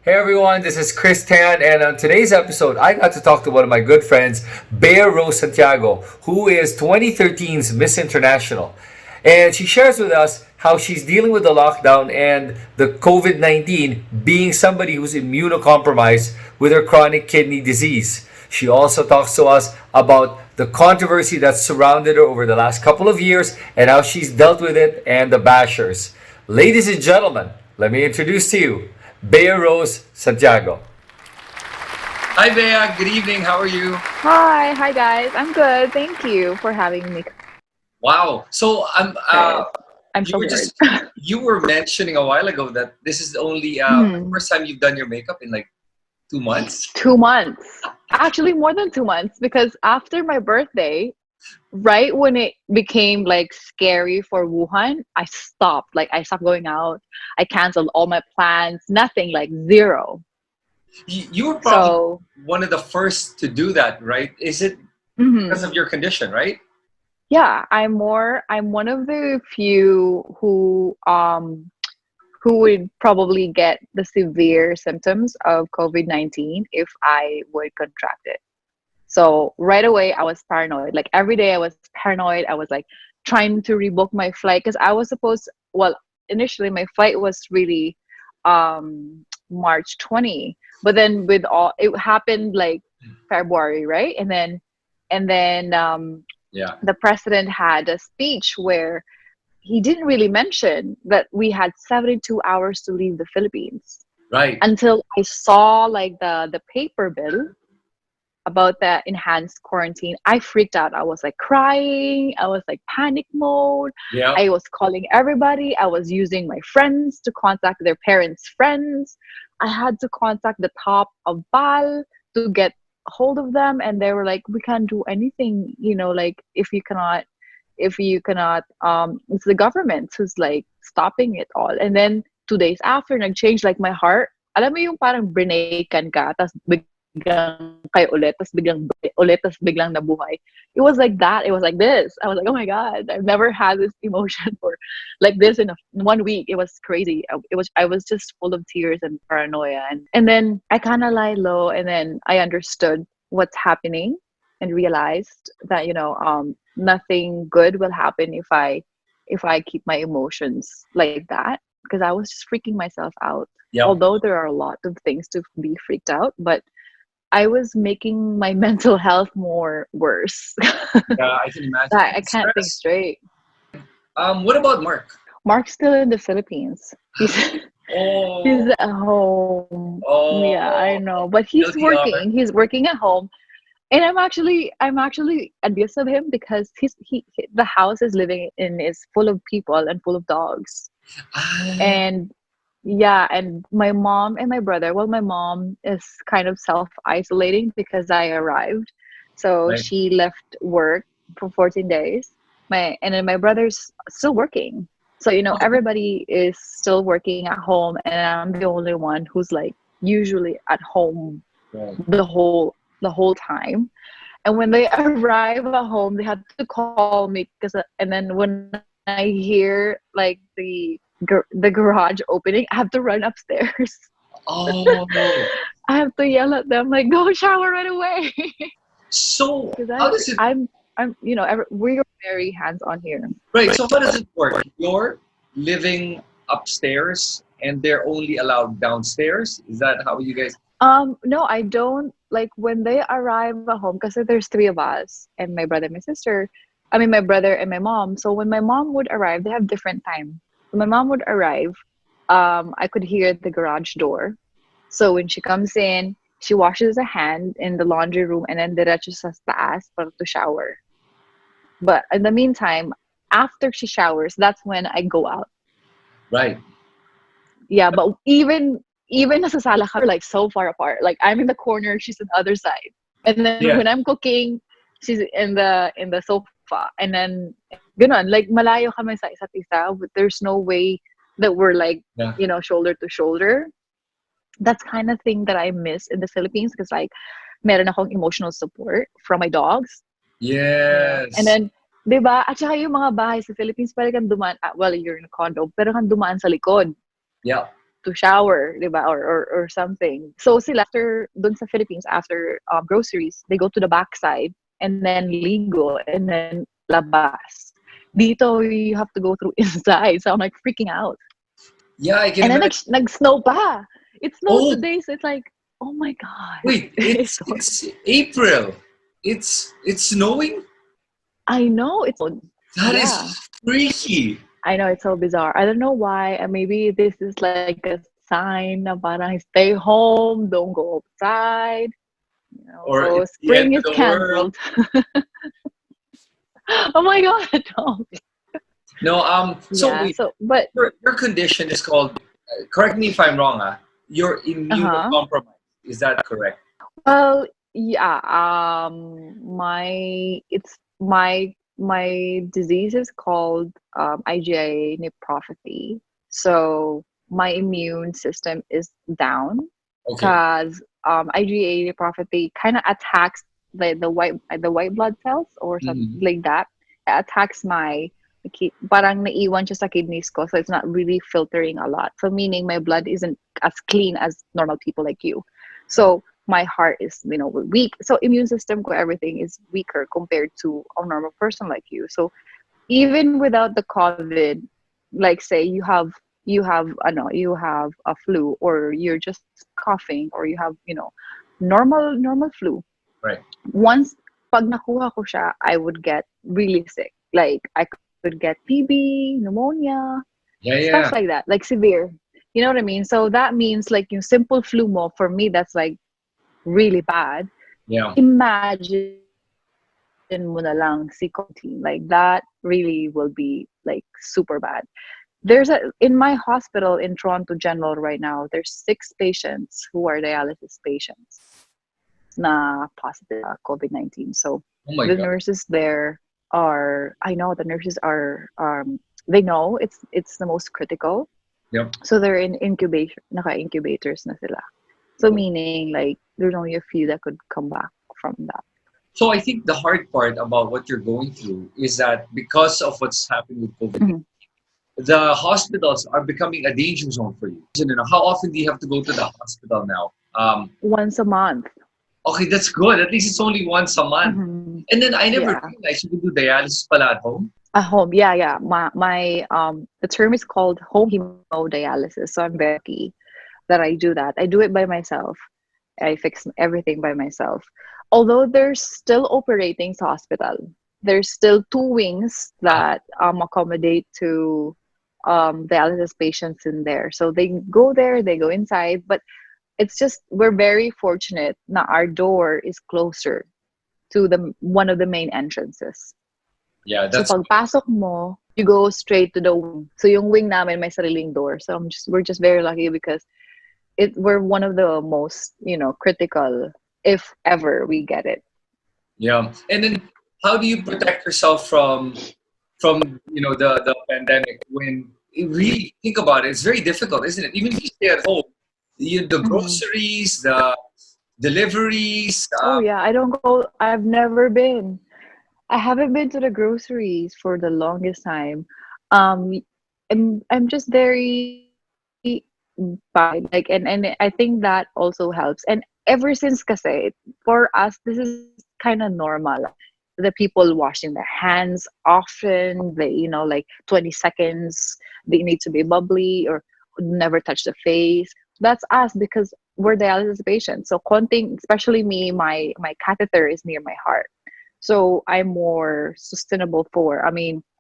Hey everyone, this is Chris Tan, and on today's episode, I got to talk to one of my good friends, Bea Rose Santiago, who is 2013's Miss International. And she shares with us how she's dealing with the lockdown and the COVID 19, being somebody who's immunocompromised with her chronic kidney disease. She also talks to us about the controversy that's surrounded her over the last couple of years and how she's dealt with it and the bashers. Ladies and gentlemen, let me introduce to you Bea Rose Santiago. Hi Bea, good evening. How are you? Hi guys. I'm good. Thank you for having me. Wow. So Chris. I'm you so were bored. just you were mentioning a while ago that this is the only Hmm. first time you've done your makeup in like 2 months. 2 months. Actually, more than 2 months because after my birthday, right when it became like scary for Wuhan, I stopped. Like I stopped going out. I canceled all my plans. Nothing. Like zero. You were probably So one of the first to do that, right? Is it because mhm. of your condition, right? Yeah, I'm one of the few who would probably get the severe symptoms of COVID-19 if I would contract it. So right away, I was paranoid. Like every day, I was paranoid. I was like trying to rebook my flight because I was supposed. Well, initially, my flight was really March 20, but then with all it happened like February, right? And then Yeah. the president had a speech where he didn't really mention that we had 72 hours to leave the Philippines Right. until I saw like the paper bill about the enhanced quarantine. I freaked out. I was like crying. I was like panic mode. Yeah. I was calling everybody. I was using my friends to contact their parents' friends. I had to contact the top of BAL to get hold of them, and they were like, "We can't do anything. Like if you cannot, it's the government who's like stopping it all." And then 2 days after, nag-change like my heart. Alam mo yung parang brenakan ka, tas biglang kay ulit, tas biglang ulit, tas biglang nabuhay. It was like that. It was like this. I was like, oh my God, I've never had this emotion for like this in 1 week. It was crazy. I was just full of tears and paranoia. And then I kind of lie low, and then I understood what's happening and realized that nothing good will happen if I keep my emotions like that, because I was just freaking myself out. Yep. Although there are a lot of things to be freaked out, but I was making my mental health more worse. Yeah, I can imagine. I And can't think stress. straight. What about Mark? Mark's still in the Philippines. He's he's Oh, at home. Yeah, I oh, know, but he's guilty of working. He's working at home. And I'm actually envious of him because the house is living in is full of people and full of dogs. it. And yeah, and my mom and my brother, well, my mom is kind of self-isolating because I arrived. So Right. she left work for 14 days. And then my brother's still working. So, everybody is still working at home, and I'm the only one who's like usually at home Right. the whole time. And when they arrive at home, they had to call me because and then when I hear like the garage opening, I have to run upstairs. I Oh, have to yell at them like, "Go shower right away," because so how does it? we're very hands on here. Right. So how does it work? You're living upstairs, and they're only allowed downstairs. Is that how you guys? No, I don't like when they arrive at home because there's three of us and my brother and my sister. I mean, my brother and my mom. So when my mom would arrive, they have different time. When my mom would arrive, I could hear the garage door. So when she comes in, she washes her hand in the laundry room and then diretso sa taas para to shower. But in the meantime, after she showers, that's when I go out. Right. Yeah, but even nasasala kami, we're like so far apart. Like I'm in the corner, she's on the other side. And then when Yeah. I'm cooking, she's in the sofa. And then ganun, like malayo kami sa isa't isa, but there's no way that we're like, Yeah. shoulder to shoulder. That's kind of thing that I miss in the Philippines because like meron akong emotional support from my dogs. And Yes. then 'di ba? At saka yung mga bahay sa Philippines, pwede kang dumaan, well, you're in a condo, pero kang dumaan sa likod. Yeah. to shower, diba? Or something. So sila after dun sa Philippines, after groceries, they go to the backside and then ligo and then labas. Dito, you have to go through inside. So I'm like freaking out. Yeah, I can And then imagine. nag-snow pa. It snowed Oh, today, so it's like, oh my God. wait, It's so, it's April. It's snowing? I know it's so, That yeah. is freaky. I know it's so bizarre. I don't know why. Maybe this is like a sign na parang stay home, don't go outside. Or So it's the end spring of is the world. canceled. Oh my God, don't. No, so Yeah. wait, So, but your condition is called, correct me if I'm wrong, you're uh-huh. immunocompromised. Is that correct? Well, yeah. My disease is called IgA nephropathy. So my immune system is down Okay. because IgA nephropathy kind of attacks the white blood cells or something Mhm. like that. It attacks my parang naiwan siya sa kidneys ko, so it's not really filtering a lot. So meaning my blood isn't as clean as normal people like you. So my heart is weak. So immune system ko everything is weaker compared to a normal person like you. So even without the COVID, like say you have a flu or you're just coughing or you have normal flu. Right. Once pag nakuha ko siya, I would get really sick. Like I could get TB, pneumonia, Yeah, stuff yeah, like that, like severe. You know what I mean? So that means like yung simple flu mo for me that's like really bad. yeah. Imagine mo na lang si COVID-19. Like that really will be like super bad. In my hospital in Toronto General right now, there's 6 patients who are dialysis patients na positive COVID-19. So Oh the my God. nurses there are, I know the nurses are, they know it's the most critical. Yep. So they're in incubation, naka-incubators na sila. So meaning like there's only a few that could come back from that. So I think the hard part about what you're going through is that because of what's happening with COVID, Mhm. the hospitals are becoming a danger zone for you. How often do you have to go to the hospital now? Once a month. Okay, that's good. At least it's only once a month. Mhm. And then I never Yeah. realized you can do dialysis pala at home. At home, yeah. My the term is called home hemodialysis. So I'm very lucky that I do that. I do it by myself. I fix everything by myself. Although there's still operating sa hospital. There's still 2 wings Ah, that accommodate to dialysis patients in there. So they go there, they go inside, but it's just we're very fortunate na our door is closer to the one of the main entrances. yeah, So that's pagpasok mo, you go straight to the wing. So yung wing namin may sariling door. So we're just very lucky because we're one of the most, critical if ever we get it. yeah. And then how do you protect yourself from the pandemic when you really think about it? It's very difficult, isn't it? Even if you stay at home, the Mhm. groceries, the deliveries. Oh yeah, I don't go. I've never been. I haven't been to the groceries for the longest time. Um, I'm just very bad. Like, and I think that also helps. And ever since kasi for us, this is kind of normal. The people washing their hands often. They, like 20 seconds. They need to be bubbly or never touch the face. That's us because we're dialysis patients. So konting, especially me, my catheter is near my heart. So I'm more sustainable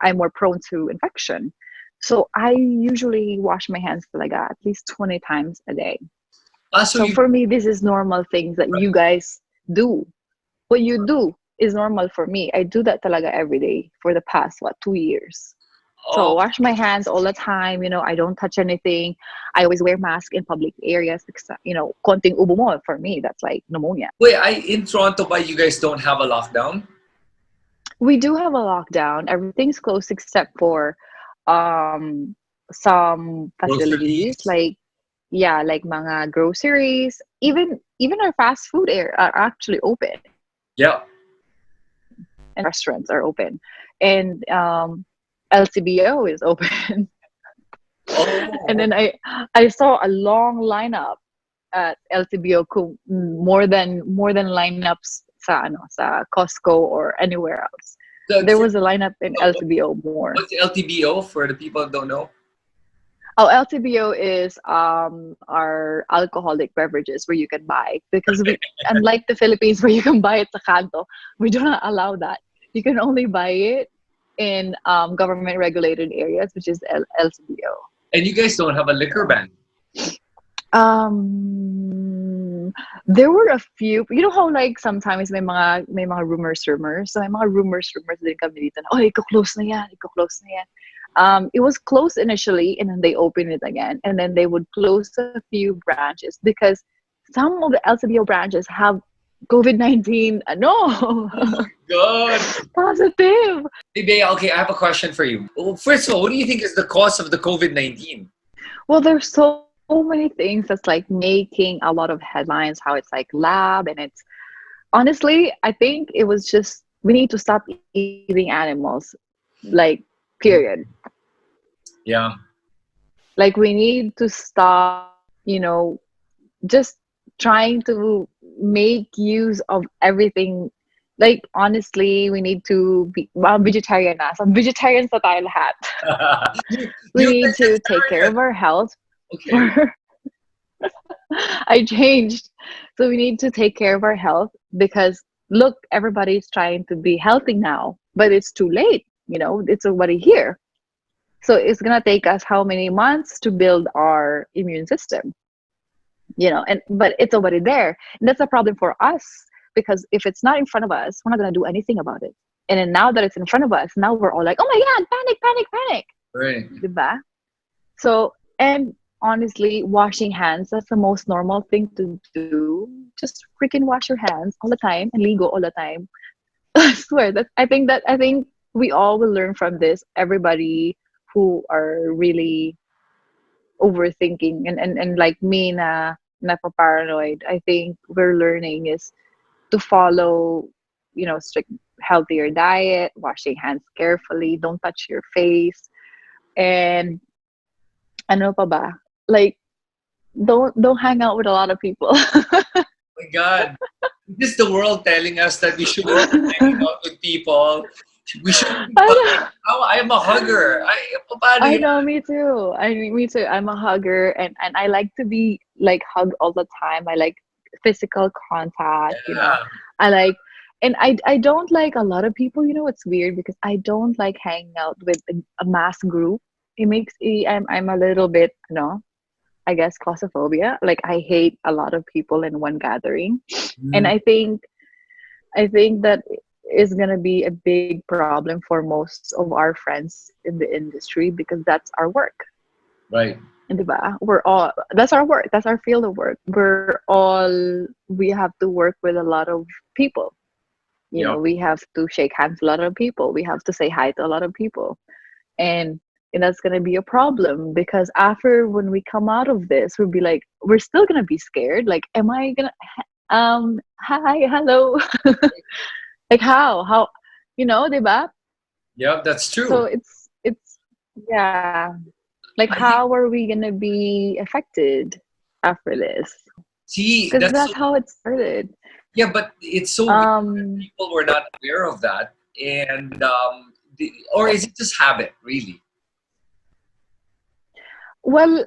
I'm more prone to infection. So I usually wash my hands talaga at least 20 times a day. So So you for me, this is normal things that you guys do. What you do is normal for me. I do that talaga every day for the past, 2 years. So oh wash my hands all the time. I don't touch anything. I always wear mask in public areas because, konting ubo mo, for me, that's like pneumonia. wait, I in Toronto, but you guys don't have a lockdown? We do have a lockdown. Everything's closed except for some facilities Groceries? like yeah, like mga groceries. Even our fast food are actually open Yeah. and restaurants are open. And LCBO is open. And Oh, then I saw a long lineup at LTBO more than lineups sa Costco or anywhere else. There for was a lineup in LTBO more. what's LTBO for the people that don't know? Oh, LTBO is our alcoholic beverages where you can buy, because we, unlike the Philippines where you can buy it sa kanto, we do not allow that. You can only buy it in government regulated areas, which is LTBO. And you guys don't have a liquor ban. Um, there were a few. You know how like sometimes may mga rumors. So may mga rumors din kami dito na, oh, iko-close na yan, iko-close na yan. It was closed initially, and then they opened it again, and then they would close a few branches because some of the LCBO branches have COVID-19. No, Oh my God. positive. Hey, Bea, okay, I have a question for you. Well, first of all, what do you think is the cause of the COVID-19? Well, there's so many things that's like making a lot of headlines. How it's like lab, and it's honestly, I think it was just we need to stop eating animals, like period. Yeah. Like we need to stop, just trying to make use of everything. Like honestly, we need to be vegetarian na. So vegetarians na tayo lahat. you, We you're need to take care vegetarian. of our health. Okay. I changed. So we need to take care of our health because look, everybody's trying to be healthy now, but it's too late. It's already here. So it's gonna take us how many months to build our immune system? And but it's already there. And that's a problem for us because if it's not in front of us, we're not gonna do anything about it. And then now that it's in front of us, now we're all like, oh my god, panic, panic, panic. Right. Diba? So, and honestly, washing hands, that's the most normal thing to do. Just freaking wash your hands all the time and ligo all the time. I swear I think we all will learn from this. Everybody who are really overthinking and like me na paranoid, I think we're learning is to follow, strict healthier diet, washing hands carefully, don't touch your face, and ano pa ba? Like don't hang out with a lot of people. Oh my God. This is the world telling us that we shouldn't be hanging out with people. We shouldn't be I touching. know. Oh, I am a hugger. Paano I yun? know, me too. I mean, me too. I'm a hugger, and I like to be like hugged all the time. I like physical contact. Yeah. I like, and I don't like a lot of people. It's weird because I don't like hanging out with a mass group. I'm a little bit, I guess claustrophobia. Like I hate a lot of people in one gathering, and Mm, I think that is gonna be a big problem for most of our friends in the industry because that's our work. right. Diba? That's our work. That's our field of work. We have to work with a lot of people. Yep. We have to shake hands with a lot of people. We have to say hi to a lot of people. And and that's gonna be a problem because after when we come out of this, we'll be like, we're still gonna be scared. Like, am I gonna hi, hello? Like how diba? Yep, that's So true. it's yeah. Like I think, how are we gonna be affected after this? see, Because that's that's so, how it started. yeah, but it's so weird that Um, people were not aware of that. And, or is it just habit, really? well,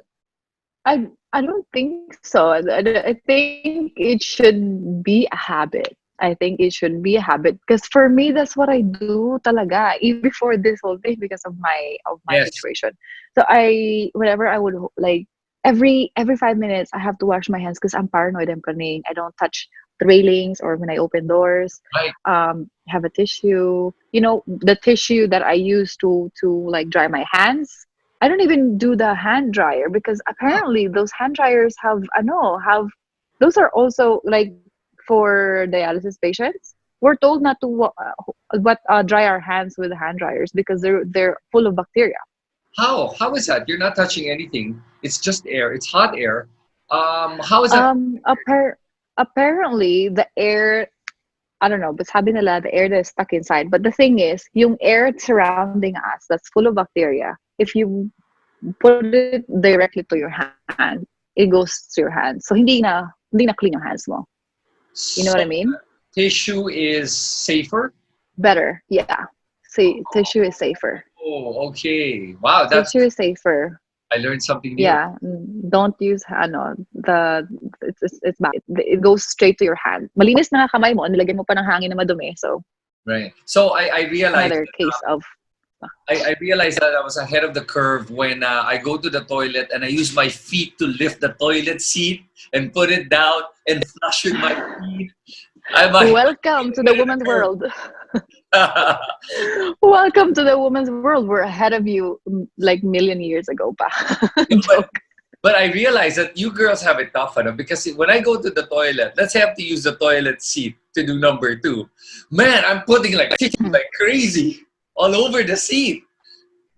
I don't think so. I think it should be a habit. I think it should be a habit because for me that's what I do talaga even before this whole thing because of my Yes. situation. So I whenever I would like every 5 minutes I have to wash my hands because I'm paranoid. I'm praying. I don't touch the railings or when I open doors. Right. Have a tissue. The tissue that I use to like dry my hands. I don't even do the hand dryer because apparently those hand dryers have I know have those are also like for dialysis patients. We're told not to dry our hands with hand dryers because they're full of bacteria. How? How is that? You're not touching anything. It's just air. It's hot air. How is that? Apparently the air I don't know, but sabi nila the air that is stuck inside. But the thing is, yung air surrounding us that's full of bacteria. If you put it directly to your hand. It goes to your hands. So hindi na clean yung hands mo. You know what So I mean? tissue is safer. Better. Yeah. See, tissue is safer. Oh, okay. Wow, that's Tissue is safer. I learned something new. Yeah. Don't use it's bad. It goes straight to your hand. Malinis na nga kamay mo, nilagyan mo pa ng hangin na madumi. So Right. So I realized another case of I realized that I was ahead of the curve when I go to the toilet and I use my feet to lift the toilet seat and put it down and flush with my feet. I'm welcome to the ahead of woman's the world. curve. Welcome to the woman's world. We're ahead of you like million years ago pa. but, Joke. but I realize that you girls have it tough enough because when I go to the toilet, let's say I have to use the toilet seat to do number two. Man, I'm putting like tissue like crazy all over the seat.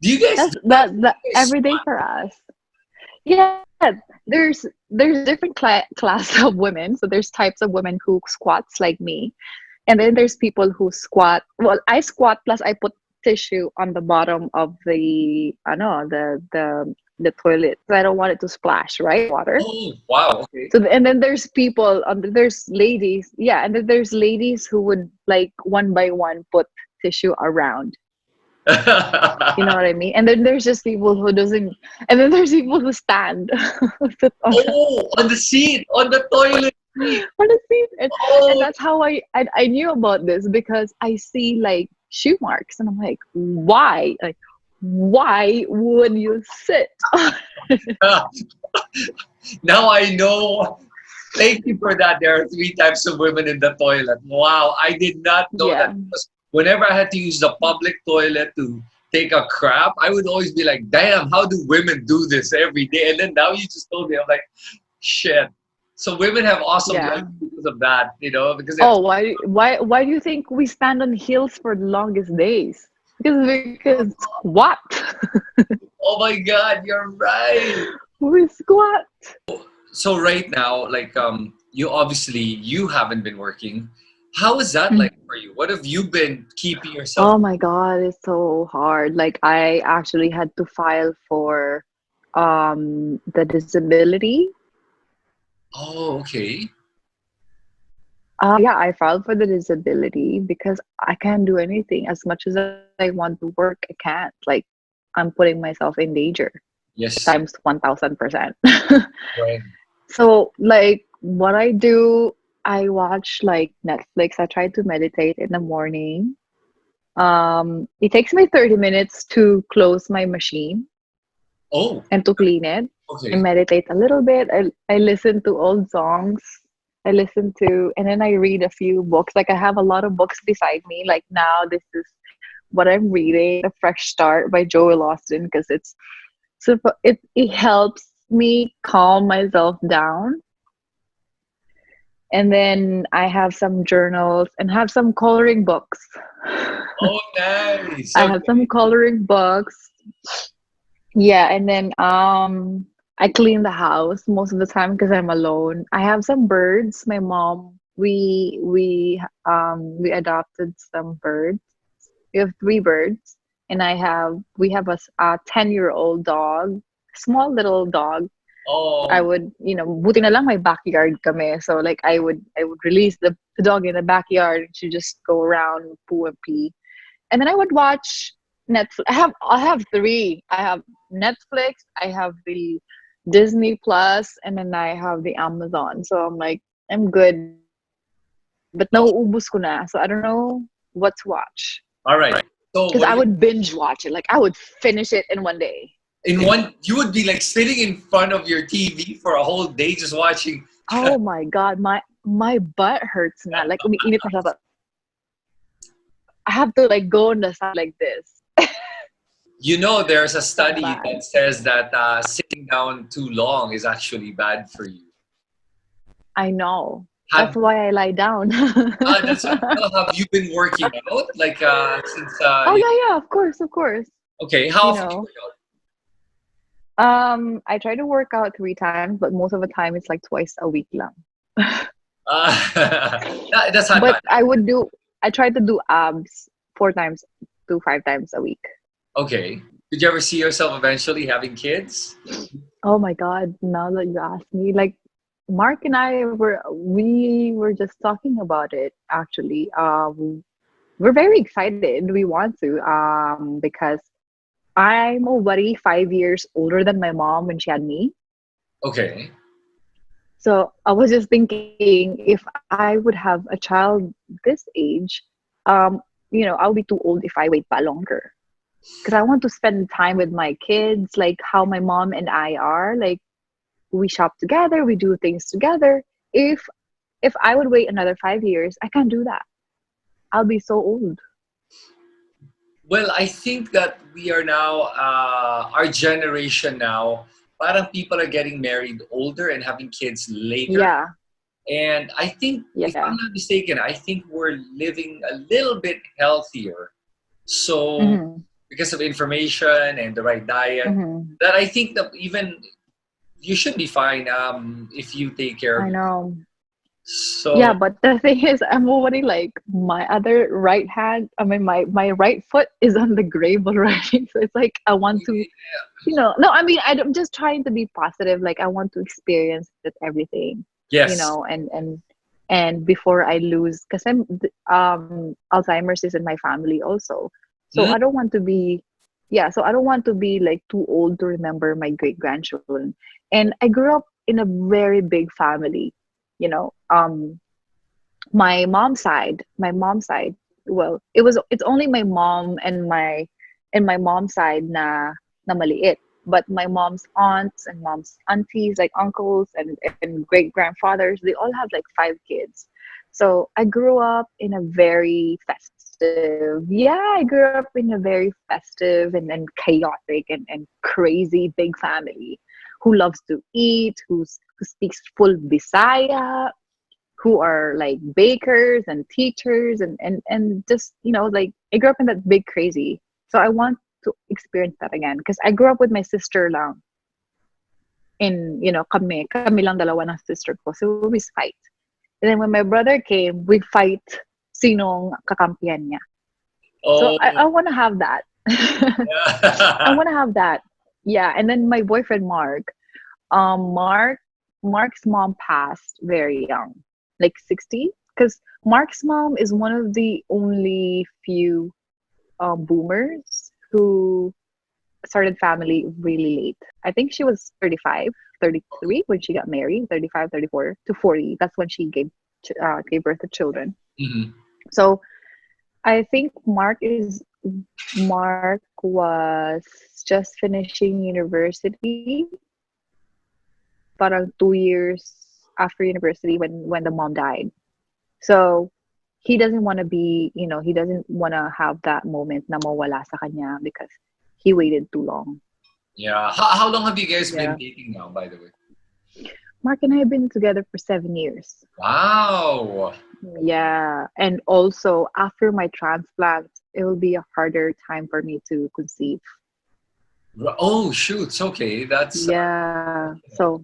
Do you guys That's do that? that You guys every day squat? for us. Yeah, there's different class of women. So there's types of women who squats like me, and then there's people who squat. Well, I squat plus I put tissue on the bottom of the I know the toilet. So I don't want it to splash, right? Water. Oh, wow. Okay. So and then there's people there's ladies, yeah, and then there's ladies who would like one by one put tissue around. You know what I mean? And then there's just people who doesn't, and then there's people who stand sit Oh, on the seat, on the toilet seat. on the seat, and Oh, that's how I knew about this because I see like shoe marks, and I'm like, why? Like, why would you sit? now I know. Thank you for that. There are three types of women in the toilet. Wow, I did not know that Yeah, because whenever I had to use the public toilet to take a crap, I would always be like, damn, how do women do this every day? And then now you just told me, I'm like, shit. So women have awesome yeah. lives because of that, because they have Oh, why do you think we stand on heels for the longest days? Because squat. oh my God, you're right. We squat. So right now, like you obviously you haven't been working. How is that like for you? What have you been keeping yourself? Oh my God, it's so hard. Like I actually had to file for the disability. Oh, okay. Yeah, I filed for the disability because I can't do anything. As much as I want to work, I can't. Like I'm putting myself in danger Yes. times 1000%. Right. So like what I do, I watch like Netflix. I try to meditate in the morning. It takes me 30 minutes to close my machine Oh, and to clean it. I okay. meditate a little bit. I listen to old songs. I listen to, and then I read a few books. Like I have a lot of books beside me. Like now, this is what I'm reading, A Fresh Start by Joel Austin, because it helps me calm myself down. And then I have some journals and have some coloring books. Oh, nice. I have some Okay. coloring books. Yeah, and then I clean the house most of the time because I'm alone. I have some birds. My mom, we adopted some birds. We have three birds, and we have a 10-year-old dog, small little dog. I Oh, would, buti na lang may backyard kami. So like I would release the dog in the backyard. She just go around, poo and pee, and then I would watch Netflix. I have three. I have Netflix. I have the Disney Plus, and then I have the Amazon. So I'm like, I'm good, but nauubos ko na. So I don't know what to watch all right. because So I what do would you binge watch it. Like I would finish it in one day. in one you would be like sitting in front of your TV for a whole day just watching. Oh my god, my butt hurts na. Like umiinit na siya. I have to like go on the side like this. There's a So study bad. that says that sitting down too long is actually bad for you. I know. That's Have why I lie down. that's right. Now, have you been working out like since Oh yeah, yeah, of course, of course. okay? How You often do you know, work out? I try to work out 3 times, but most of the time it's like twice a week lang. That's not But bad. I try to do abs 4 times to 5 times a week. Okay. Did you ever see yourself eventually having kids? Oh my God, now that you ask me, like Mark and we were just talking about it actually. We're very excited. We want to because I'm already 5 years older than my mom when she had me. Okay. So I was just thinking if I would have a child this age, um, I'll be too old if I wait pa longer. Because I want to spend time with my kids, like how my mom and I are. Like we shop together, we do things together. If I would wait another 5 years, I can't do that. I'll be so old. Well, I think that we are now, our generation now, parang people are getting married older and having kids later. Yeah, And I think, if yeah. I'm not mistaken, I think we're living a little bit healthier. So, Mm-hmm. because of information and the right diet, Mm-hmm. that I think that even you should be fine if you take care of I yourself. know. Yeah, So, but the thing is, I'm already like my other right hand. I mean, my right foot is on the grave already. So it's like I want to, no. I mean, I'm just trying to be positive. Like I want to experience it, everything, yes. and before I lose, because Alzheimer's is in my family also. So Hmm? I don't want to be, yeah. So I don't want to be like too old to remember my great grandchildren. And I grew up in a very big family, you know. My mom's side, well, it's only my mom and my mom's side na maliit. But my mom's aunts and mom's aunties, like uncles and great grandfathers, they all have like 5 kids. So I grew up in a very festive, yeah, I grew up in a very festive and chaotic and crazy big family who loves to eat, who speaks full Bisaya, who are like bakers and teachers and just like I grew up in that big crazy. So I want to experience that again because I grew up with my sister lang in kami lang dalawa ng sister ko, so we always fight. And then when my brother came, we fight sinong kakampihan niya. So Oh, I want to have that. I yeah. want to have that. Yeah, and then my boyfriend Mark, um Mark Mark's mom passed very young, like 60, because Mark's mom is one of the only few boomers who started family really late. I think she was 35, 33 when she got married, 35, 34 to 40. That's when she gave birth to children. Mhm. So I think Mark was just finishing university, parang 2 years after university when the mom died. So he doesn't want to he doesn't want to have that moment na mawala sa kanya because he waited too long. Yeah. How long have you guys been Yeah. dating now, by the way? Mark and I have been together for 7 years. Wow. Yeah. And also after my transplant, it will be a harder time for me to conceive. Oh, shoots. Okay. That's Yeah. So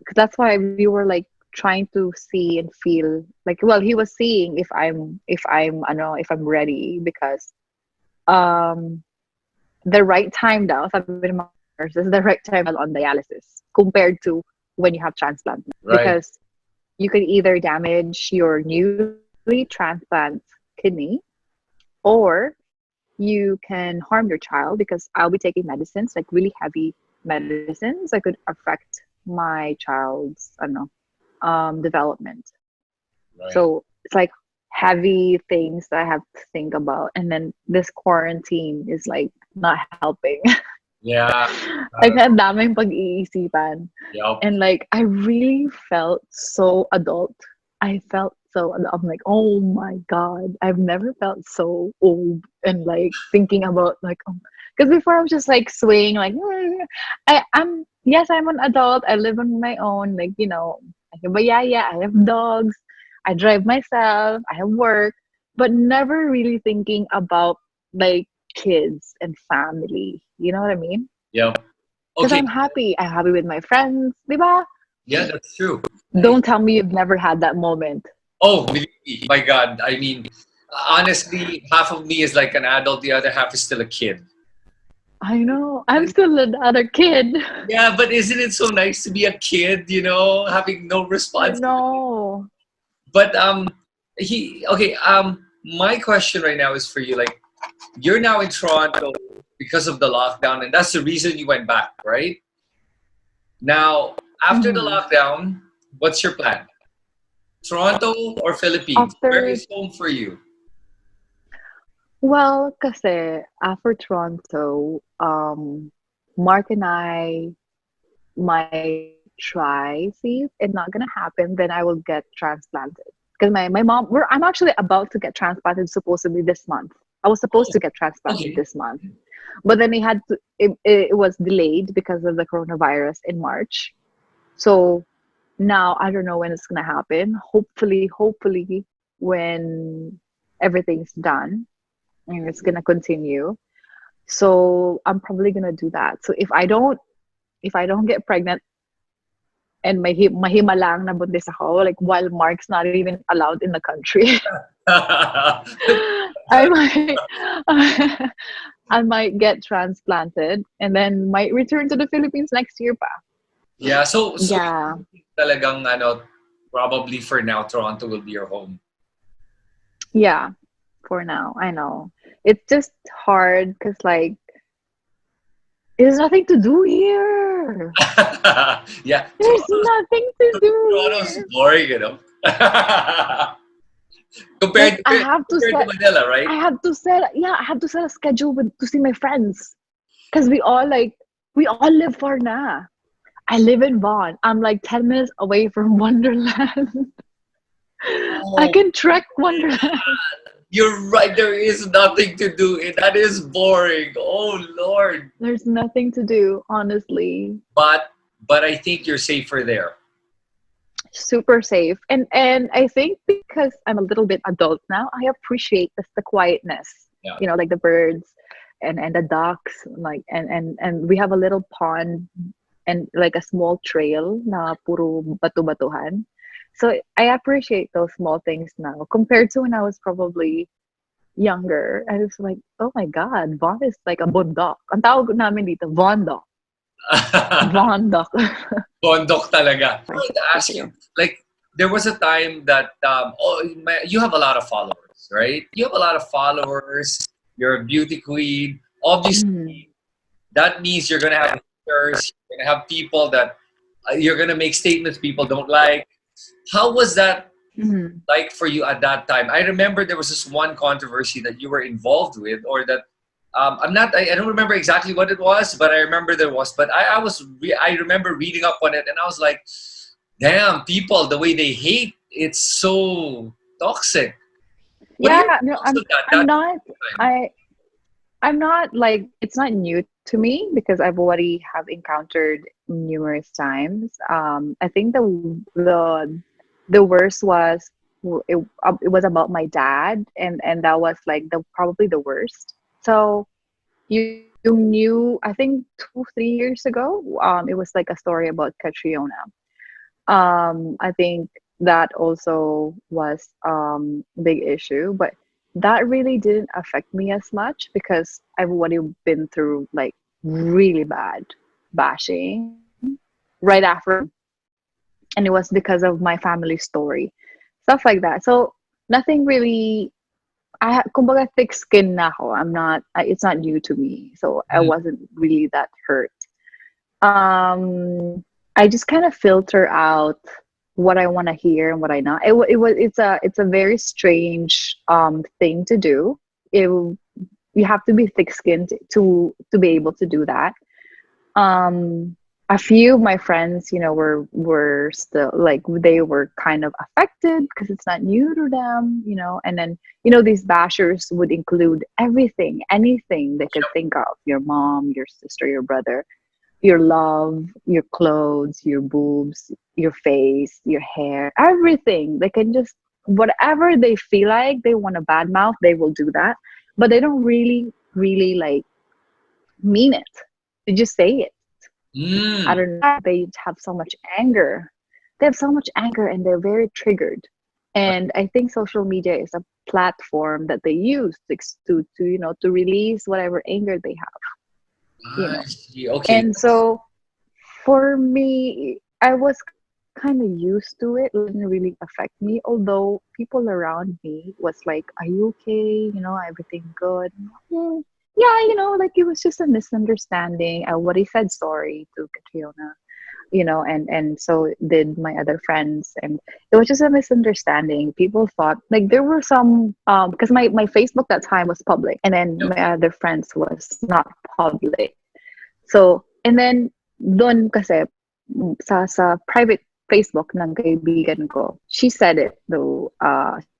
'cause that's why we were like trying to see and feel like, well, he was seeing if I'm I know if I'm ready because um the right time daw, sabi ng mga nurses, the right time to on dialysis compared to when you have transplant. right. Because you could either damage your newly transplant kidney or you can harm your child because I'll be taking medicines, like really heavy medicines that could affect my child's, I don't know, development. Right. So it's like heavy things that I have to think about. And then this quarantine is like not helping. Yeah. Like, Uh, ang daming pag-iisipan. yep. And like, I really felt so adult. I felt so, I'm like, oh my God, I've never felt so old and like thinking about like, because before I was just like swaying, like, yes, I'm an adult. I live on my own. Like, I have a yaya, I have dogs, I drive myself, I have work, but never really thinking about like kids and family. You know what I mean? Yep. Because Okay. I'm happy. I'm happy with my friends, diba? Yeah, that's true. Don't tell me you've never had that moment. Oh, believe me, my God. I mean, honestly, half of me is like an adult, the other half is still a kid. I know. I'm still another kid. Yeah, but isn't it so nice to be a kid, having no I responsibility? know. But he okay. My question right now is for you. Like, you're now in Toronto because of the lockdown, and that's the reason you went back, right? Now, after the Mhm. lockdown, what's your plan? Toronto or Philippines? Where After, is home for you? well, kasi after Toronto, Mark and I might try, see if it's not gonna happen, then I will get transplanted. Because my mom, I'm actually about to get transplanted supposedly this month. I was supposed Oh, to get transplanted okay. this month, but then it was delayed because of the coronavirus in March. So now I don't know when it's gonna happen. Hopefully when everything's done and it's gonna continue. So I'm probably gonna do that. So if I don't get pregnant and mahima lang na buntis ako, like while Mark's not even allowed in the country, I might I might get transplanted and then might return to the Philippines next year pa. Yeah, so Yeah. talagang probably for now Toronto will be your home. Yeah, for now. I know. It's just hard because like there's nothing to do here. Yeah, There's nothing to do Toronto's here. boring. Like compared to I have to compared to set Manila, right? I have to set a schedule to see my friends. Because we all live far na. I live in Vaughan. I'm like 10 minutes away from Wonderland. I Oh, can trek Wonderland. you're right. There is nothing to do. That is boring. Oh Lord. There's nothing to do, honestly. But I think you're safer there. Super safe. And I think because I'm a little bit adult now, I appreciate the quietness. Yeah. Like the birds and the ducks, like and we have a little pond and like a small trail na puro bato-batuhan. So I appreciate those small things now compared to when I was probably younger. I was like, oh my God, Vaughn is like a bundok. Ang tawag namin dito, Vondok. Vondok. Bondok talaga. I Thank wanted to ask you, you. like, there was a time that you have a lot of followers, right? You have a lot of followers. You're a beauty queen. Mhm. Obviously, that means you're gonna have haters. You're gonna have people that you're gonna make statements people don't like. How was that Mhm. like for you at that time? I remember there was this one controversy that you were involved with, or that I don't remember exactly what it was, but I remember there was. But I remember reading up on it, and I was like, damn, people, the way they hate, it's so toxic. What are Yeah, your no, thoughts on that? I'm That not time? I I'm not like it's not new to me because I've already have encountered numerous times. I think the worst was it was about my dad, and that was like the probably the worst. So you knew, I think 2 3 years ago, it was like a story about Catriona. I think that also was big issue, but that really didn't affect me as much because I've already been through like really bad bashing right after, and it was because of my family story, stuff like that. So nothing really. Kumbaga thick skin na ako. It's not new to me, so I Mm, wasn't really that hurt. I just kind of filter out what I want to hear and what I not. It's a very strange thing to do. You have to be thick skinned to be able to do that. Um, a few of my friends, were still like they were kind of affected because it's not new to them, and then these bashers would include everything, anything they could think of: your mom, your sister, your brother, your love, your clothes, your boobs, your face, your hair, everything. They can just whatever they feel like they want to badmouth, they will do that. But they don't really like mean it. They just say it. I mm, don't know. They have so much anger. They have so much anger and they're very triggered. And I think social media is a platform that they use to release whatever anger they have. you I know. see. Okay. And so for me, I was kind of used to it. It didn't really affect me, although people around me was like, "Are you okay? You know, everything good?" "Hmm, yeah, you know, like it was just a misunderstanding. I already said sorry to Catriona, you know, and so did my other friends, and it was just a misunderstanding. People thought like there were some because my Facebook that time was public, and then Yep. my other friends was not public. So, and then doon kasi sa private Facebook ng kaibigan ko, she said it though.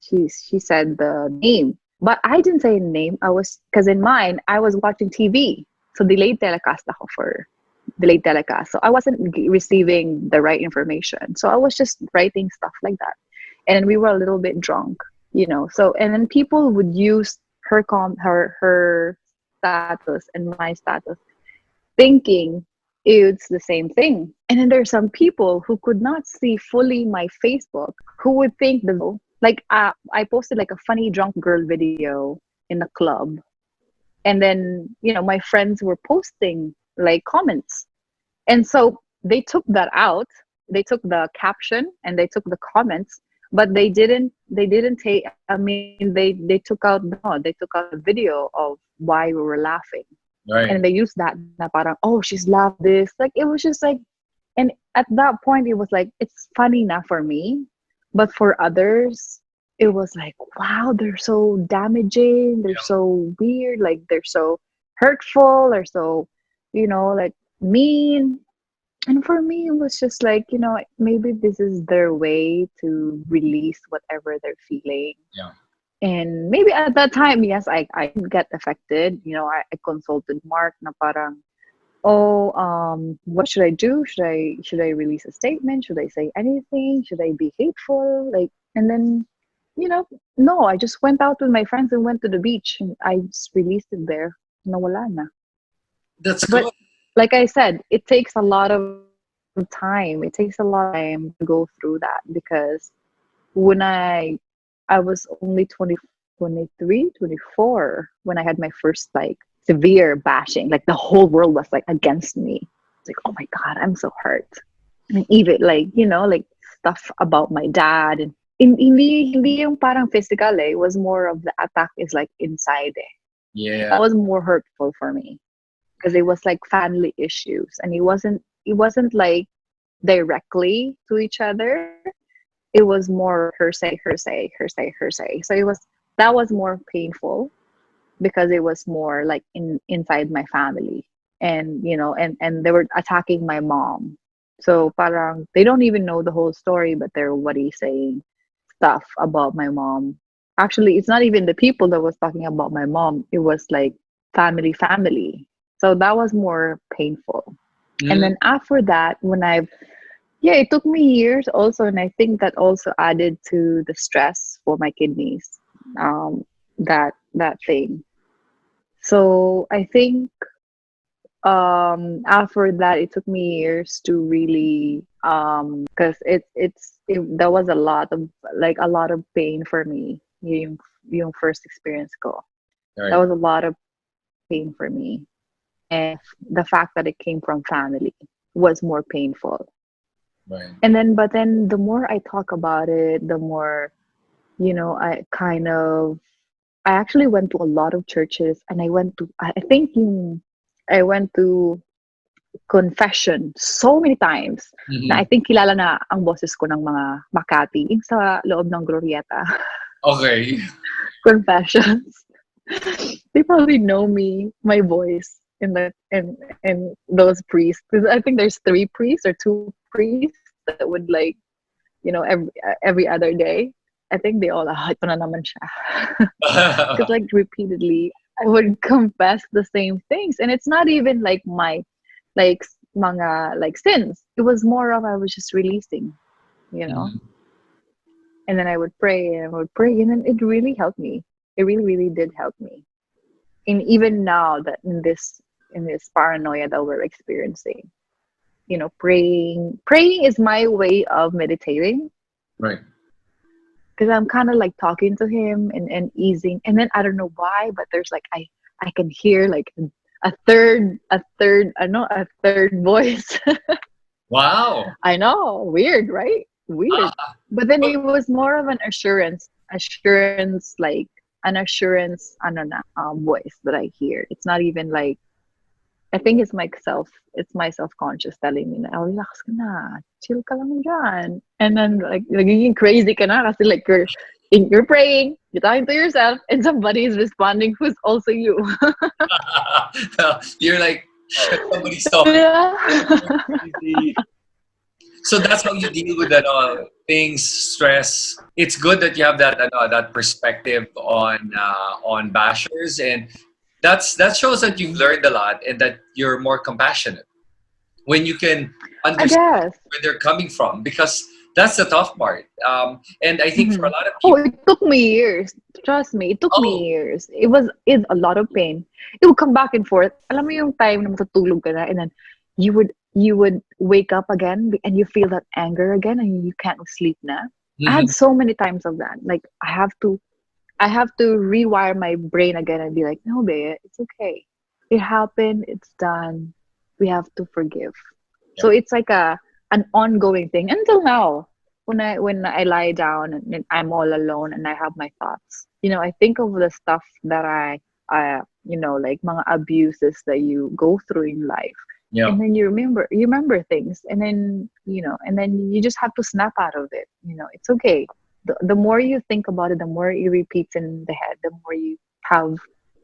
She said the name, but I didn't say the name. I was because in mine I was watching TV, so delayed telecast ako for delayed telecast. So I wasn't receiving the right information. So I was just writing stuff like that, and we were a little bit drunk, you know. So and then people would use her status and my status thinking it's the same thing. And then there's some people who could not see fully my Facebook who would think the like I posted like a funny drunk girl video in a club, and then you know my friends were posting like comments, and so they took that out. They took the caption and they took the comments, but they didn't take. I mean, they took out no, they took out the video of why we were laughing, and Right. they used that na parang, oh, she's laughed this. Like it was just like, and at that point it was like it's funny now for me, but for others it was like, wow, they're so damaging, they're Yeah. so weird, like they're so hurtful or so, you know, like mean. And for me it was just like, you know, maybe this is their way to release whatever they're feeling. Yeah. And maybe at that time, yes, I did get affected. You know, I consulted Mark na parang, oh, what should I do? Should I release a statement? Should I say anything? Should I be hateful? Like, and then, you know, no, I just went out with my friends and went to the beach and I just released it there. Nawala na. That's But good. like I said, it takes a lot of time. It takes a lot of time to go through that because when I was only 23, 24 when I had my first like severe bashing. Like the whole world was like against me. It's like, oh my God, I'm so hurt. And even like, you know, like stuff about my dad. And hindi yung parang physical eh. It was more of the attack is like inside eh. That Yeah. was more hurtful for me because it was like family issues and it wasn't like directly to each other. It was more her say, her say, her say, her say. So that was more painful because it was more like inside my family. And you know, and they were attacking my mom. So parang they don't even know the whole story, but they're already saying stuff about my mom. Actually, it's not even the people that was talking about my mom. It was like family. So that was more painful. And Mm. then after that, when I've yeah, it took me years also, and I think that also added to the stress for my kidneys. That thing. So I think after that it took me years to really because that was a lot of like a lot of pain for me. Yung first experience ko. All That right. was a lot of pain for me. And the fact that it came from family was more painful. Right. And then but then the more I talk about it, the more, you know, I actually went to a lot of churches, and I think I went to confession so many times na I Mhm. think kilala na ang boses ko ng mga Makati yung sa loob ng Glorieta. Okay. Confessions. They probably know me, my voice in those priests. 'Cause I think there's 3 priests or 2 priests that would like, you know, every other day. I think they all, ito na naman siya. Because like repeatedly, I would confess the same things, and it's not even like my like mga like sins. It was more of I was just releasing, you know. Mhm. And then I would pray and I would pray, and then it really helped me. It really, really did help me. And even now that in this paranoia that we're experiencing, you know, praying is my way of meditating Right. because I'm kind of like talking to him and easing. And then I don't know why, but there's like I can hear like a third voice. Wow. I know, weird, right? Weird. Ah, But then but it was more of an assurance, like an assurance, ano na, voice that I hear. It's not even like, I think it's my self-conscious telling me na, oh, relax ka na, chill ka lang dyan. And then, like, nagiging crazy ka na kasi, like, you're praying, you're talking to yourself, and somebody is responding who's also you. you're like, shit, somebody's talking. Yeah. Crazy. So that's how you deal with that things, stress. It's good that you have that perspective on bashers, and that shows that you've learned a lot and that you're more compassionate when you can I understand guess. where they're coming from, because that's the tough part. And I think for a Mhm. lot of Oh, people, it took me years. Trust me, it took oh, me years. It's a lot of pain. It would come back and forth. Alam mo yung time na matutulog ka na, and then you would wake up again and you feel that anger again and you can't sleep na. I had mhm, so many times of that. Like I have to rewire my brain again and be like, no, babe, it's okay. It happened. It's done. We have to forgive. So yep, it's like an ongoing thing until now. When I lie down and I'm all alone and I have my thoughts, I think of the stuff that like mga abuses that you go through in life, and yep, then you remember things, and then and then you just have to snap out of it. It's okay. The more you think about it, the more it repeats in the head, the more you have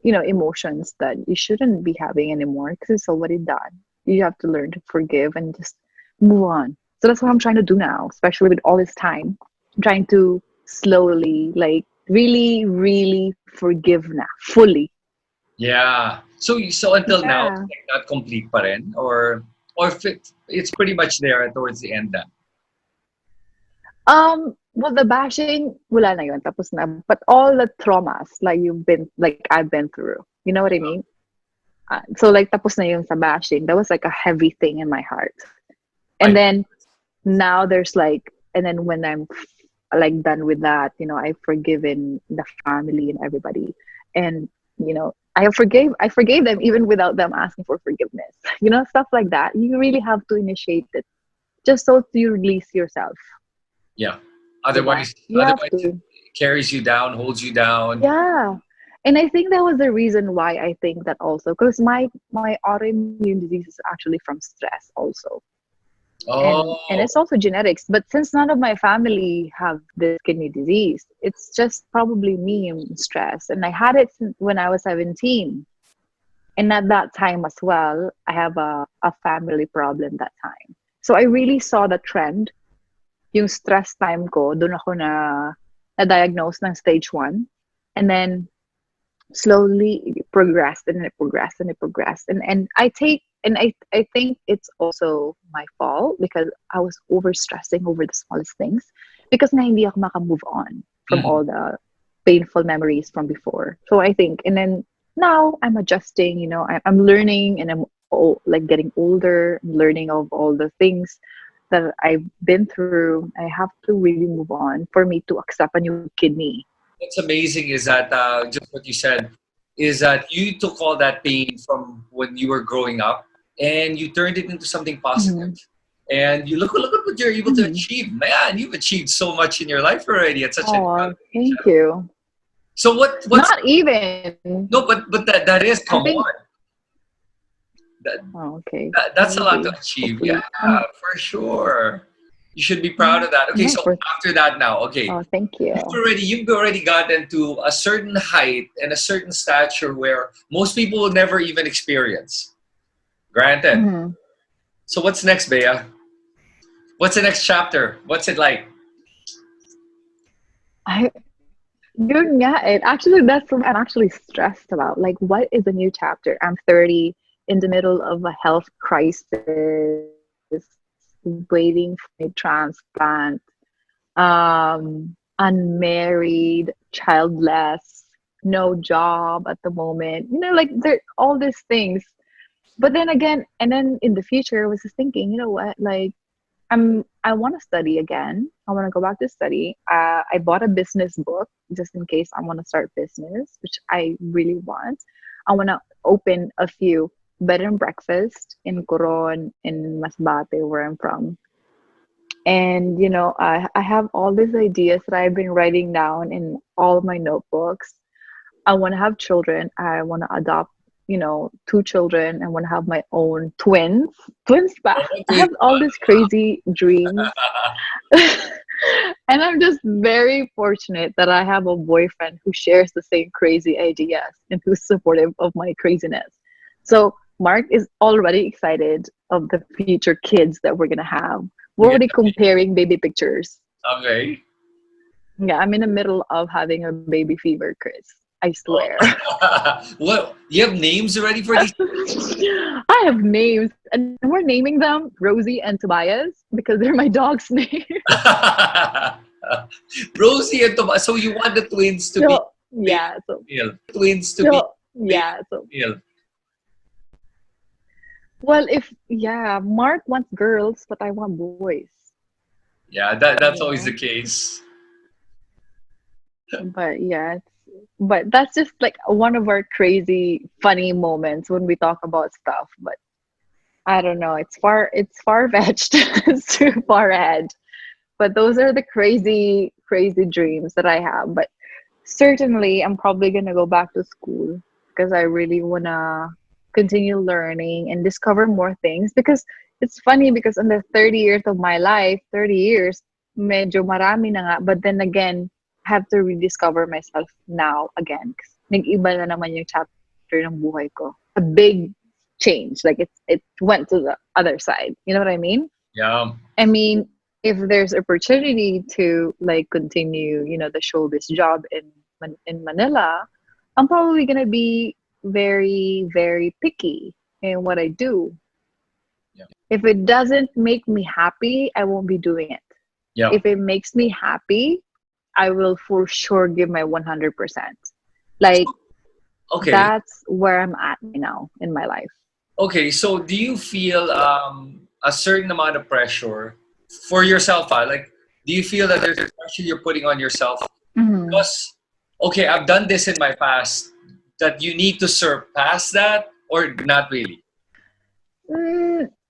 emotions that you shouldn't be having anymore because it's already done. You have to learn to forgive and just move on. So that's what I'm trying to do now, especially with all this time. I'm trying to slowly, like, really, really forgive now, fully. yeah. So until now, it's Yeah. like not complete pa rin, or if it's pretty much there towards the end. Then. Well, the bashing, wala na yun, tapos na. But all the traumas, like I've been through, you know what I mean? So like tapos na yung sa bashing. That was like a heavy thing in my heart. And I then now there's like, and then when I'm like done with that, I've forgiven the family and everybody, and I forgave them even without them asking for forgiveness. Stuff like that. You really have to initiate it just so you release yourself, yeah. diba? Otherwise, You have otherwise it to. carries you down, holds you down. Yeah. And I think that was the reason why I think that also, because my autoimmune disease is actually from stress also. And Oh, it's also genetics, but since none of my family have this kidney disease, it's just probably me and stress, and I had it since when I was 17. And at that time as well, I have a family problem that time, so I really saw the trend. Yung stress time ko, doon ako na diagnose ng stage 1, and then slowly it progressed and it progressed and it progressed, and I think it's also my fault because I was over stressing over the smallest things, because na hindi ako maka-move on from mhm. all the painful memories from before. So I think, and then now I'm adjusting, I'm learning, and I'm like getting older, I'm learning of all the things that I've been through. I have to really move on for me to accept a new kidney. What's amazing is that just what you said is that you took all that pain from when you were growing up and you turned it into something positive. Mm-hmm. And you look at what you're able to Mm-hmm. achieve. Man, you've achieved so much in your life already at such a young Oh, age. thank you. So what's Not even. no, but that is, I come think. on. That, Oh, okay. that's a lot to Maybe. achieve. Yeah, Hopefully. for sure. You should be proud Yeah. of that. Okay, No, so for. after that now, okay, Oh, thank you. you've already gotten to a certain height and a certain stature where most people will never even experience. Granted. Hmm. So what's next, Bea? What's the next chapter? What's it like? I. Yun nga, actually, that's what I'm actually stressed about. Like, what is a new chapter? I'm 30, in the middle of a health crisis, waiting for a transplant, unmarried, childless, no job at the moment. Like there all these things. But then again, and then in the future, I was just thinking, you know what? Like, I want to study again. I want to go back to study. I bought a business book just in case I want to start business, which I really want. I want to open a few bed and breakfast in Coron, in Masbate, where I'm from. And I have all these ideas that I've been writing down in all my notebooks. I want to have children. I want to adopt, two children. I want to have my own twins. Twins pa. Oh, I twins. have all these crazy dreams. And I'm just very fortunate that I have a boyfriend who shares the same crazy ideas and who's supportive of my craziness. So Mark is already excited of the future kids that we're gonna have. We're Yeah. already comparing baby pictures. Okay. Yeah, I'm in the middle of having a baby fever, Chris. I swear. What? You have names already for these? I have names, and we're naming them Rosie and Tobias because they're my dog's name. Rosie and Tomas. So you want the twins to be So yeah, so male. Twins to be so male. yeah, so Male. well, if yeah, Mark wants girls, but I want boys. Yeah, that's You always the know, case. but yeah, but that's just like one of our crazy, funny moments when we talk about stuff. But I don't know, it's far fetched, it's too far ahead. But those are the crazy, crazy dreams that I have. But certainly, I'm probably gonna go back to school because I really wanna continue learning and discover more things. Because it's funny because in the 30 years of my life, 30 years, medyo marami na nga. But then again, I have to rediscover myself now again. 'Cause nag-iba na naman yung chapter ng buhay ko. A big change. Like it went to the other side. You know what I mean? Yeah. I mean, if there's opportunity to like continue, the showbiz job in Manila, I'm probably gonna be very, very picky in what I do. Yeah. If it doesn't make me happy, I won't be doing it. Yeah. If it makes me happy, I will for sure give my 100%. Like Okay. that's where I'm at right now in my life. Okay. So do you feel a certain amount of pressure for yourself? Like, do you feel that there's pressure you're putting on yourself Mhm. because okay, I've done this in my past that you need to surpass that or not really?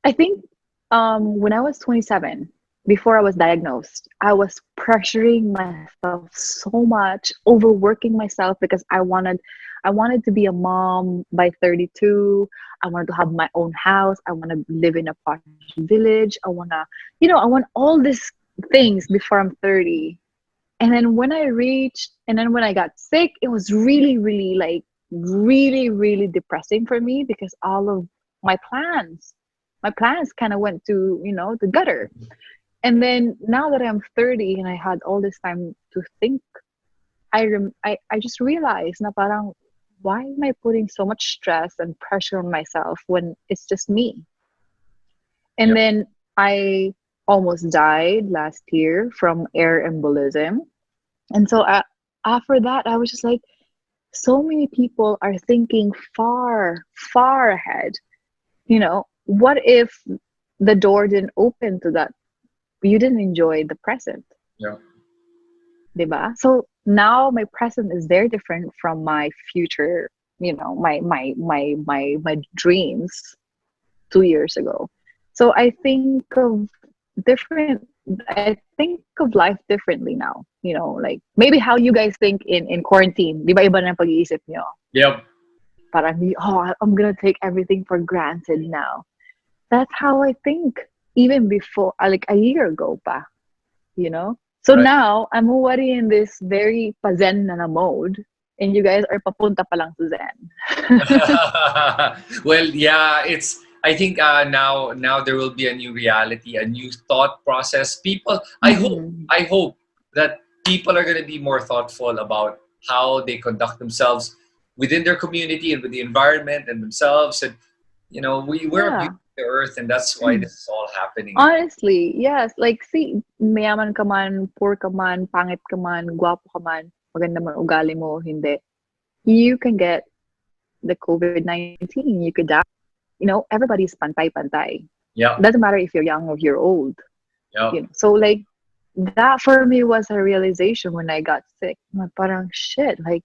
I think when I was 27, before I was diagnosed, I was pressuring myself so much, overworking myself because I wanted to be a mom by 32. I wanted to have my own house. I want to live in a posh village. I want all these things before I'm 30. And then when I got sick, it was really, really like really, really depressing for me because all of my plans, my plans kind of went to, the gutter. And then now that I'm 30 and I had all this time to think, I just realized na parang, why am I putting so much stress and pressure on myself when it's just me? And Yep. then I almost died last year from air embolism. And so after that, I was just like, so many people are thinking far, far ahead. What if the door didn't open to that? You didn't enjoy the present, Yeah. diba? So now my present is very different from my future, my dreams 2 years ago. So I think of life differently now. Like maybe how you guys think in quarantine. Di ba iba na ang pag-iisip nyo? Yep. Parang, I'm gonna take everything for granted now. That's how I think even before, like a year ago pa. So Right. now, I'm already in this very pa-zen na mode, and you guys are papunta pa lang sa zen. Well, yeah, it's. I think now there will be a new reality, a new thought process. People, Mhm. I hope that people are going to be more thoughtful about how they conduct themselves within their community and with the environment and themselves. And we're a Yeah. beauty of the earth, and that's why this is all happening. Honestly, yes. Like, see, mayaman ka man, poor ka man, pangit ka man, guwapo ka man, maganda man ugali mo, hindi. You can get the COVID-19. You could die. Everybody's pantay-pantay. Yeah, Doesn't matter if you're young or you're old. yeah, So like that for me was a realization when I got sick. Parang shit, like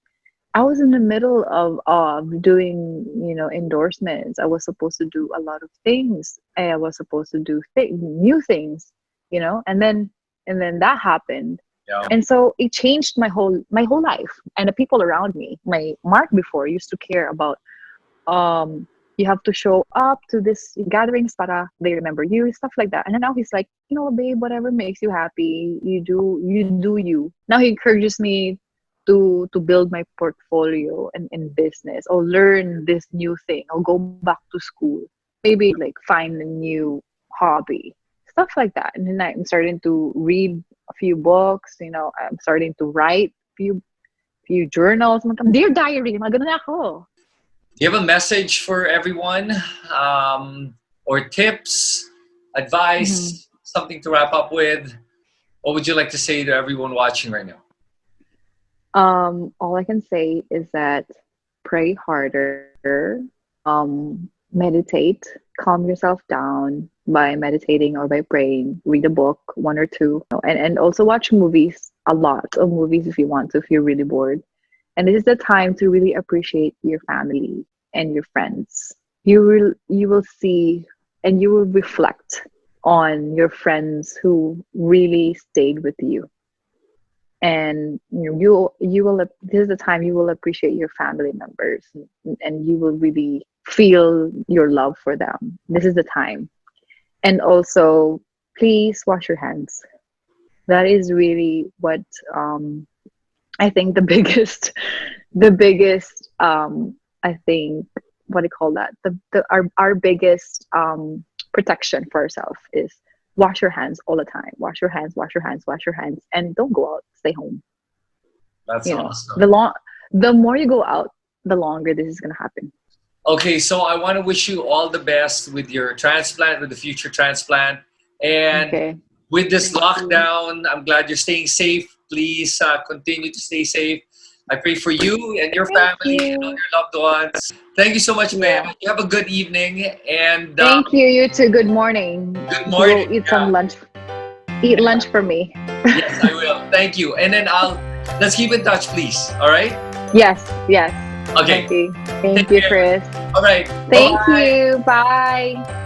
I was in the middle of doing, endorsements. I was supposed to do a lot of things. I was supposed to do new things, and then that happened. Yeah. And so it changed my whole life and the people around me. My Mark before used to care about um you have to show up to this gatherings para they remember you, stuff like that. And then now he's like, babe, whatever makes you happy, you do you. Now he encourages me to build my portfolio and in business, or learn this new thing, or go back to school, maybe like find a new hobby, stuff like that. And then I'm starting to read a few books, I'm starting to write few journals, dear diary, mga ganun ako. Do you have a message for everyone, or tips, advice, something to wrap up with? What would you like to say to everyone watching right now? All I can say is that pray harder, meditate, calm yourself down by meditating or by praying, read a book, one or two, and also watch movies, a lot of movies if you want to, if you're really bored. And this is the time to really appreciate your family and your friends. You will see and you will reflect on your friends who really stayed with you. And you will this is the time you will appreciate your family members, and you will really feel your love for them. This is the time. And also, please wash your hands. That is really what, I think, the biggest I think, what do you call that, our biggest protection for ourselves is wash your hands all the time. Wash your hands, wash your hands, wash your hands, and don't go out. Stay home. That's You know, awesome. the more you go out, the longer this is gonna happen. Okay, so I want to wish you all the best with your transplant, with the future transplant. And Okay. with this Thank you. lockdown, I'm glad you're staying safe. Please continue to stay safe. I pray for you and your Thank family and all you. your loved ones. Thank you so much, Bea. Yeah. You have a good evening, and Thank you. You too. Good morning. good morning. Go eat Yeah. some lunch. Eat lunch for me. Yes, I will. Thank you. And then let's keep in touch, please. All right? Yes. Yes. Okay. Thank you. Thank Take you, care. Chris. All right. Thank Bye. you. Bye.